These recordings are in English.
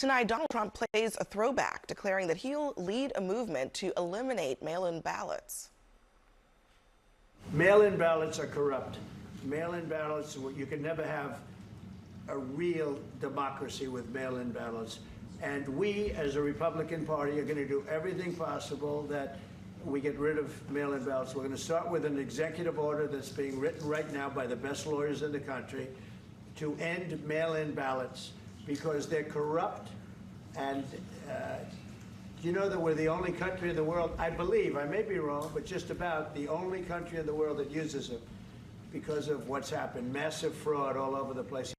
Tonight, Donald Trump plays a throwback, declaring that he'll lead a movement to eliminate mail-in ballots. Mail-in ballots are corrupt. Mail-in ballots, you can never have a real democracy with mail-in ballots. And we, as a Republican Party, are going to do everything possible that we get rid of mail-in ballots. We're going to start with an executive order that's being written right now by the best lawyers in the country to end mail-in ballots because they're corrupt. And you know that we're the only country in the world, I believe, I may be wrong, but just about the only country in the world that uses them because of what's happened. Massive fraud all over the place.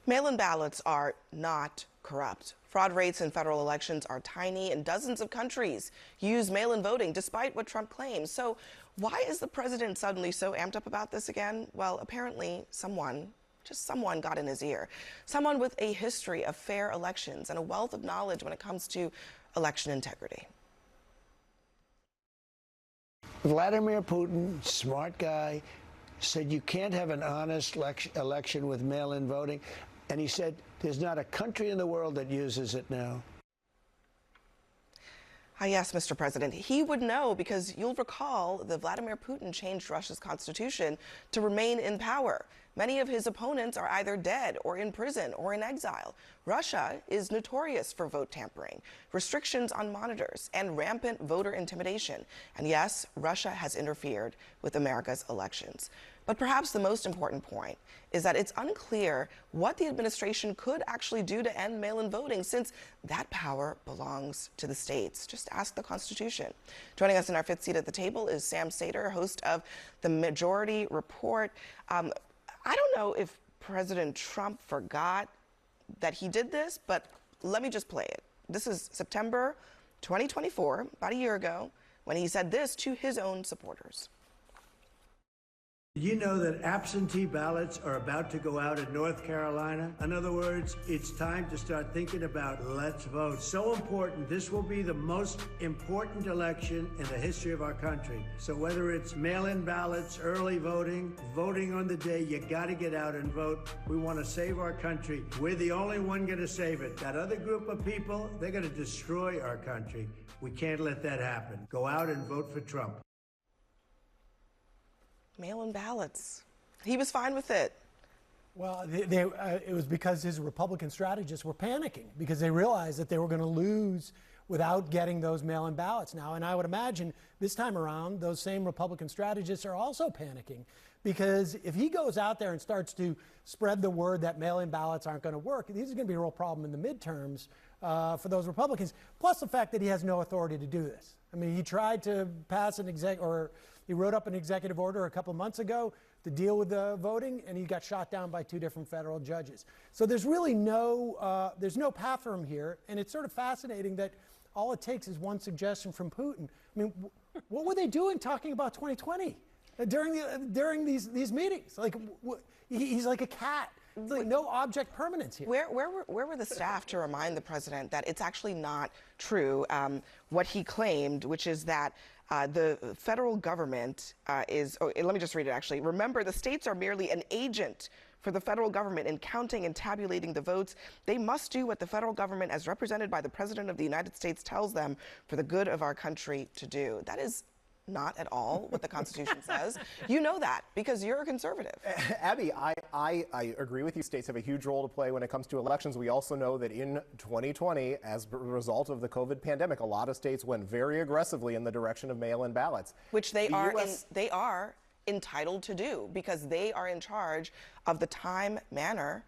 Mail-in ballots are not corrupt. Fraud rates in federal elections are tiny, and dozens of countries use mail-in voting, despite what Trump claims. So why is the president suddenly so amped up about this again? Well, apparently just someone got in his ear. Someone with a history of fair elections and a wealth of knowledge when it comes to election integrity. Vladimir Putin, smart guy, said you can't have an honest election with mail-in voting. And he said there's not a country in the world that uses it now. Yes, Mr. President, he would know because you'll recall that Vladimir Putin changed Russia's constitution to remain in power. Many of his opponents are either dead or in prison or in exile. Russia is notorious for vote tampering, restrictions on monitors, and rampant voter intimidation. And yes, Russia has interfered with America's elections. But perhaps the most important point is that it's unclear what the administration could actually do to end mail-in voting, since that power belongs to the states. Just ask the Constitution. Joining us in our fifth seat at the table is Sam Sater, host of the Majority Report. I don't know if President Trump forgot that he did this, but let me just play it. This is September 2024, about a year ago, when he said this to his own supporters. You know that absentee ballots are about to go out in North Carolina? In other words, it's time to start thinking about let's vote. So important. This will be the most important election in the history of our country. So whether it's mail-in ballots, early voting, voting on the day, you got to get out and vote. We want to save our country. We're the only one going to save it. That other group of people, they're going to destroy our country. We can't let that happen. Go out and vote for Trump. Mail-in ballots. He was fine with it. Well, it was because his Republican strategists were panicking because they realized that they were going to lose without getting those mail-in ballots now. And I would imagine this time around, those same Republican strategists are also panicking because if he goes out there and starts to spread the word that mail-in ballots aren't going to work, this is going to be a real problem in the midterms for those Republicans. Plus the fact that he has no authority to do this. I mean, he tried to pass he wrote up an executive order a couple of months ago to deal with the voting, and he got shot down by 2 different federal judges. So there's really no path for him here, and it's sort of fascinating that all it takes is one suggestion from Putin. I mean, what were they doing talking about 2020 during these meetings? Like, he's like a cat. It's like no object permanence here. Where were the staff to remind the president that it's actually not true what he claimed, which is that the federal government let me just read it actually. Remember, the states are merely an agent for the federal government in counting and tabulating the votes. They must do what the federal government, as represented by the President of the United States, tells them for the good of our country to do. That is not at all what the Constitution says. You know that because you're a conservative. Abby, I agree with you. States have a huge role to play when it comes to elections. We also know that in 2020, as a result of the COVID pandemic, a lot of states went very aggressively in the direction of mail-in ballots. Which they are entitled to do because they are in charge of the time, manner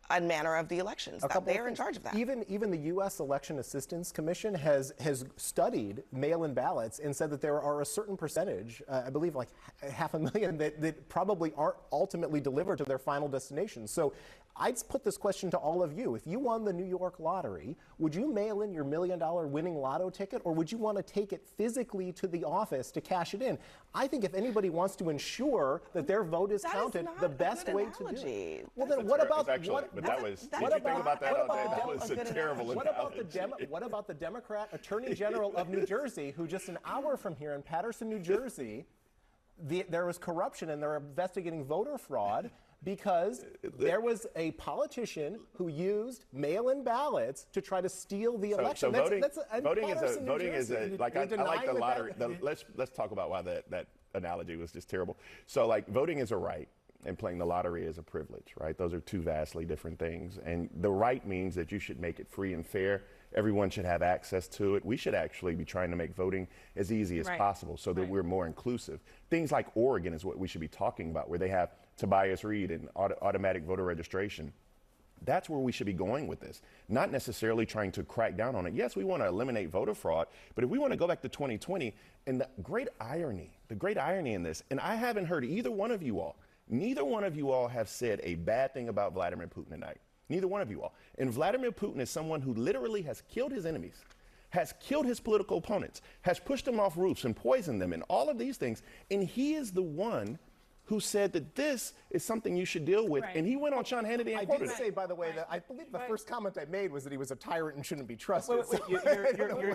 of the elections. They are in charge of that. Even the U.S. Election Assistance Commission has studied mail-in ballots and said that there are a certain percentage, I believe like 500,000, that probably aren't ultimately delivered to their final destination. So I'd put this question to all of you. If you won the New York lottery, would you mail in your $1 million winning lotto ticket, or would you want to take it physically to the office to cash it in? I think if anybody wants to ensure that their vote is counted, the best way to do it. Well, then what about Did you think about that all day? That was a terrible analogy. What about the Democrat Attorney General of New Jersey, who just an hour from here in Paterson, New Jersey, there was corruption and they're investigating voter fraud. because there was a politician who used mail-in ballots to try to steal the election. So voting is like I like the lottery. Let's talk about why that analogy was just terrible. So like voting is a right and playing the lottery is a privilege, right? Those are two vastly different things. And the right means that you should make it free and fair. Everyone should have access to it. We should actually be trying to make voting as easy as possible so that we're more inclusive. Things like Oregon is what we should be talking about, where they have Tobias Read and automatic voter registration. That's where we should be going with this, not necessarily trying to crack down on it. Yes, we want to eliminate voter fraud, but if we want to go back to 2020, and the great irony in this, and I haven't heard either one of you all, neither one of you all have said a bad thing about Vladimir Putin tonight. Neither one of you all. And Vladimir Putin is someone who literally has killed his enemies, has killed his political opponents, has pushed them off roofs and poisoned them and all of these things. And he is the one who said that this is something you should deal with. And he went on Sean Hannity and I quoted did say, by the way, that I believe the first comment I made was that he was a tyrant and shouldn't be trusted.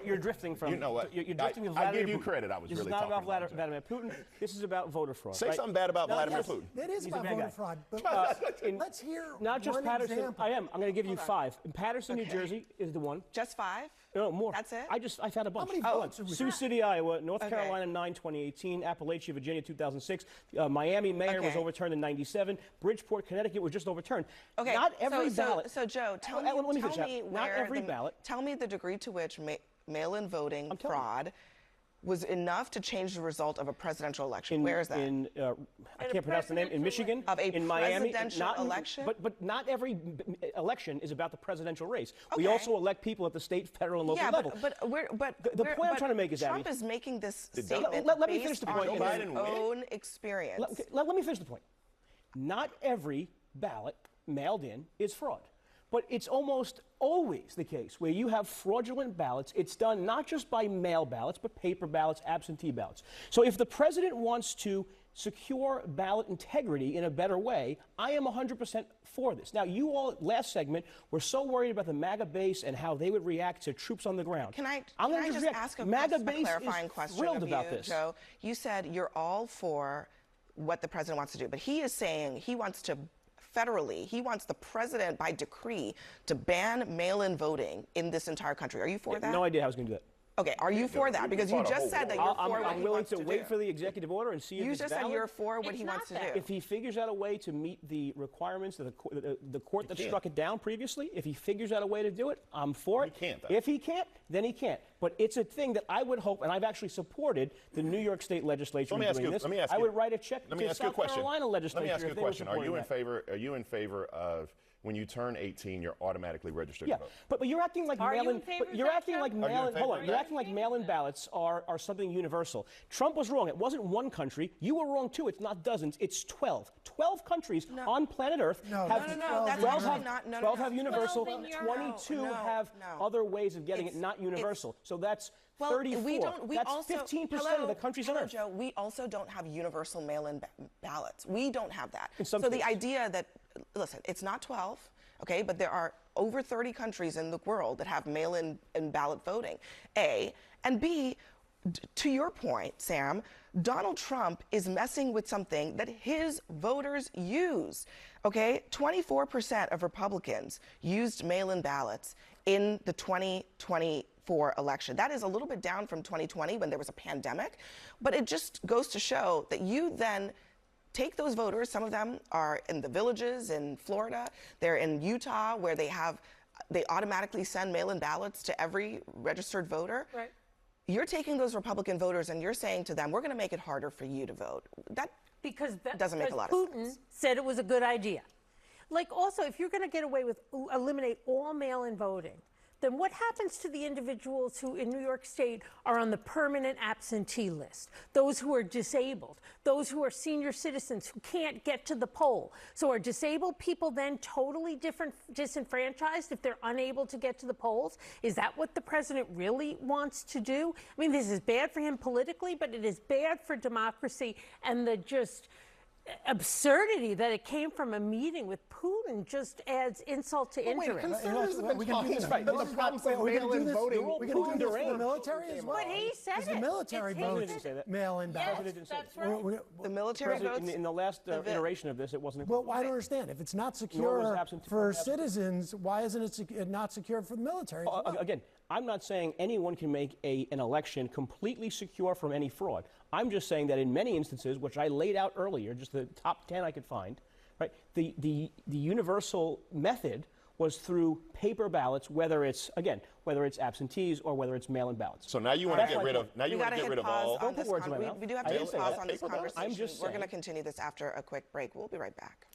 You're drifting from. You know what? You're drifting with I Vladimir give you Putin. credit. I was This really is not talking about Vladimir Putin. This is about voter fraud. Say something bad about Vladimir yes. Putin. That is He's a about bad voter guy. fraud. But let's hear Not just one Patterson. example. I am. I'm going to give you 5. In Patterson, New Jersey is the one. Just 5? No, more. That's it? I found a bunch. many votes are we Sioux got? City, Iowa, North Carolina 9, 2018, Appalachia, Virginia 2006, Miami mayor was overturned in 97, Bridgeport, Connecticut was just overturned. Okay. Not every ballot. So Joe, tell Let me me finish that. where Not every ballot. Tell me the degree to which mail-in voting fraud was enough to change the result of a presidential election. Where is that? I can't pronounce the name. In Michigan, of a in Miami, presidential election. But not every election is about the presidential race. We also elect people at the state, federal, and local level. But the point I'm trying to make is, Trump Abby, is making this statement let me based finish the on point. his own experience. Let me finish the point. Not every ballot mailed in is fraud. But it's almost always the case where you have fraudulent ballots. It's done not just by mail ballots, but paper ballots, absentee ballots. So if the president wants to secure ballot integrity in a better way, I am 100% for this. Now, you all, last segment, were so worried about the MAGA base and how they would react to troops on the ground. Can I just react. ask a MAGA base clarifying is question thrilled of about you, this. Joe? You said you're all for what the president wants to do, but he is saying he wants to federally, he wants the president by decree to ban mail-in voting in this entire country. Are you for that? No idea how I was going to do that. Okay, are you for that? Because you just said that you're for what I'm he willing wants to to wait do. for the executive order and see if You it's just said valid. you're for what he wants to do. If he figures out a way to meet the requirements of the court that struck it down previously, if he figures out a way to do it, I'm for it. He can't, though. If he can't, then he can't. But it's a thing that I would hope, and I've actually supported the New York State legislature in doing this. I would write a check to the South Carolina legislature. Let me ask you a question. Are you in favor? favor? Are you in favor of when you turn 18, you're automatically registered to vote? But you're acting like mail-in. You're acting like mail-in. Hold on. You're acting like mail-in ballots are something universal. Trump was wrong. It wasn't one country. You were wrong too. It's not dozens. It's 12. 12 countries on planet Earth have 12 have universal. 22 have other ways of getting it not universal. So that's 34. That's 15% of the countries on Earth. Joe, we also don't have universal mail-in ballots. We don't have that. So the idea that, listen, it's not 12, okay, but there are over 30 countries in the world that have mail-in and ballot voting, A. And B, to your point, Sam, Donald Trump is messing with something that his voters use, okay? 24% of Republicans used mail-in ballots in the 2024 election. That is a little bit down from 2020 when there was a pandemic, but it just goes to show that you then take those voters, some of them are in the villages in Florida, they're in Utah where they automatically send mail-in ballots to every registered voter. Right. You're taking those Republican voters and you're saying to them, we're going to make it harder for you to vote. That doesn't make a lot of Putin sense. said it was a good idea. Like also, if you're going to get away with eliminate all mail-in voting, then what happens to the individuals who in New York State are on the permanent absentee list? Those who are disabled, those who are senior citizens who can't get to the poll. So are disabled people then totally disenfranchised if they're unable to get to the polls? Is that what the president really wants to do? I mean, this is bad for him politically, but it is bad for democracy and the just absurdity that it came from a meeting with Putin just adds insult to injury. Conservatives have been we can do talking this. about the problems of We're gonna do mail-in this. voting. We're going to do this for the military as well. But he said Because the it. military It's his- votes didn't say that. mail-in ballots. Yes, that's right. The military votes. In the last iteration of this, it wasn't. Well, I don't understand. If it's not was secure absentee- for citizens, why isn't it not secure for the military? as well? Again, I'm not saying anyone can make an election completely secure from any fraud. I'm just saying that in many instances, which I laid out earlier, just the top 10 I could find, right? The universal method was through paper ballots, whether it's absentees or whether it's mail-in ballots. So now you want to get rid of We gotta hit pause on Don't put this words in my mouth. we do have I to didn't hit say pause that. on this I'm conversation. just We're going to saying- continue this after a quick break. We'll be right back.